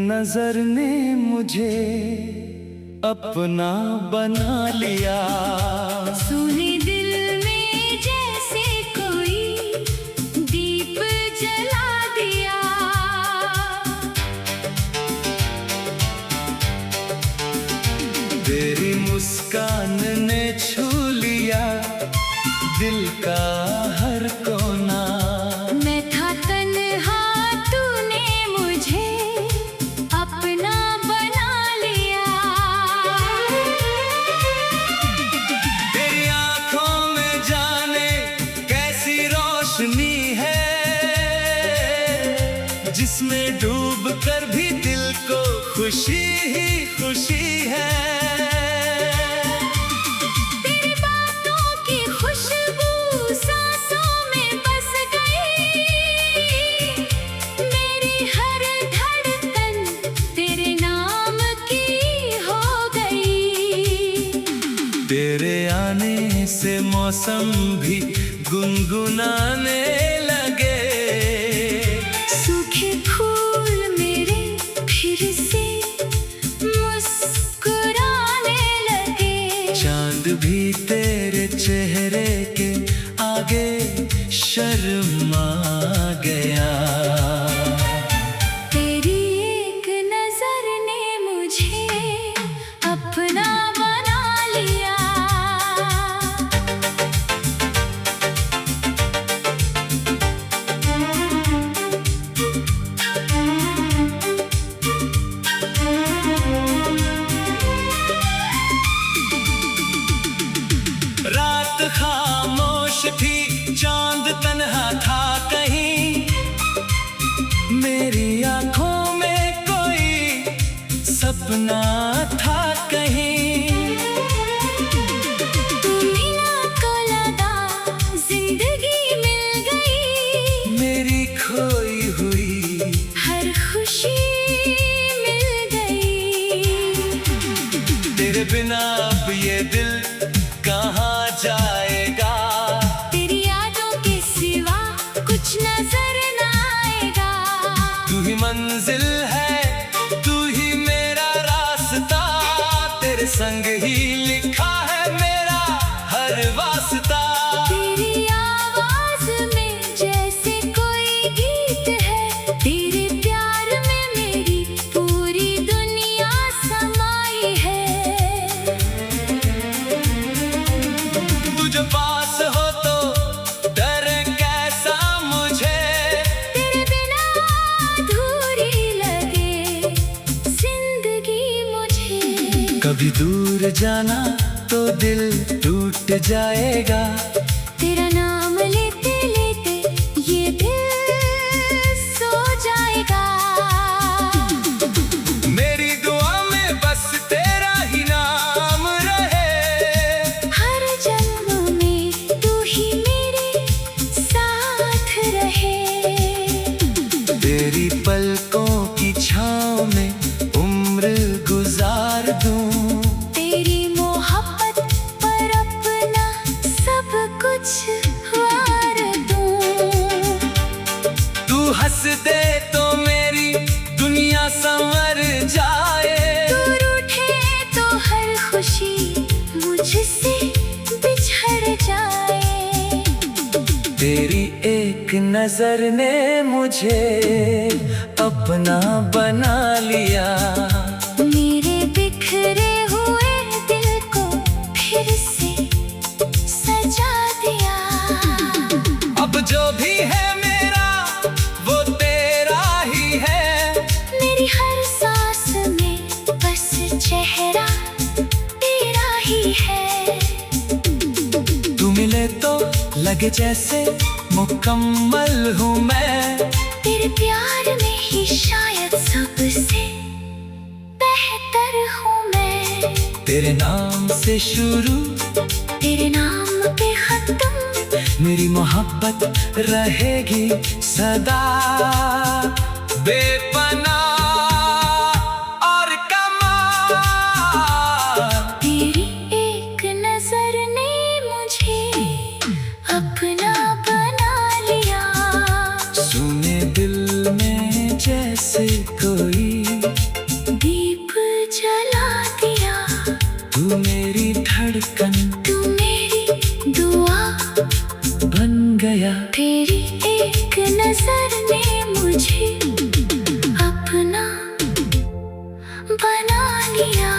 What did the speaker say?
नजर ने मुझे अपना बना लिया। सुने दिल में जैसे कोई दीप जला दिया। तेरी मुस्कान ने छू लिया दिल का हर कोना। मैं था तन्हा, तूने मुझे अपना बना लिया। तेरी आंखों में जाने कैसी रोशनी है, जिसमें डूब कर भी दिल को खुशी ही खुशी है। तेरे आने से मौसम भी गुनगुनाने लगे। सूखे फूल मेरे फिर से मुस्कुराने लगे। चांद भी तेरे चेहरे के आगे शर्मा गया। तेरी एक नजर ने मुझे अपना बना लिया। रात खामोश थी, चांद तन्हा था कहीं। मेरी आंखों में कोई सपना था कहीं। तू मिला को लगा, जिंदगी मिल गई। मेरी खोई हुई हर खुशी मिल गई। तेरे बिना अब ये दिल कहाँ जाएगा। तेरी यादों के सिवा कुछ नजर न आएगा। तू ही मंजिल है, तू ही मेरा रास्ता। तेरे संग ही लिखा है मेरा हर वास्ता। तेरी आवाज में जैसे कोई गीत है। तेरे प्यार में मेरी पूरी दुनिया समाई है। तुझे पास हो तो डर कैसा मुझे। तेरे बिना अधूरी लगे जिंदगी मुझे। कभी दूर जाना तो दिल टूट जाएगा। तेरा नाम लेते लेते ये दिल सो जाएगा। मेरी दुआ में बस तेरा ही नाम रहे। हर जन्म में तू ही मेरे साथ रहे। तेरी पलकों की छाँव में उम्र गुजार दूं। तेरी मोहब्बत पर अपना सब कुछ वार दूं। तू हंस दे तो मेरी दुनिया संवर जाए। तू रूठे तो हर खुशी मुझसे बिछड़ जाए। तेरी एक नजर ने मुझे अपना बना लिया। मेरे बिखरे हुए दिल को फिर से सजा दिया। अब जो भी है मेरा वो तेरा ही है। मेरी हर सांस में बस चेहरा तेरा ही है। तू मिले तो लगे जैसे मुकम्मल हूँ मैं। तेरे प्यार में ही शायद सबसे बेहतर हूँ मैं। तेरे नाम से शुरू तेरे नाम पे खत्म। मेरी मोहब्बत रहेगी सदा बेपनाह और कमाल। तेरी एक नजर ने मुझे अपना बना लिया। सुने दिल में जैसे कोई जला दिया। तू मेरी धड़कन, तू मेरी दुआ बन गया। तेरी एक नजर ने मुझे अपना बना लिया।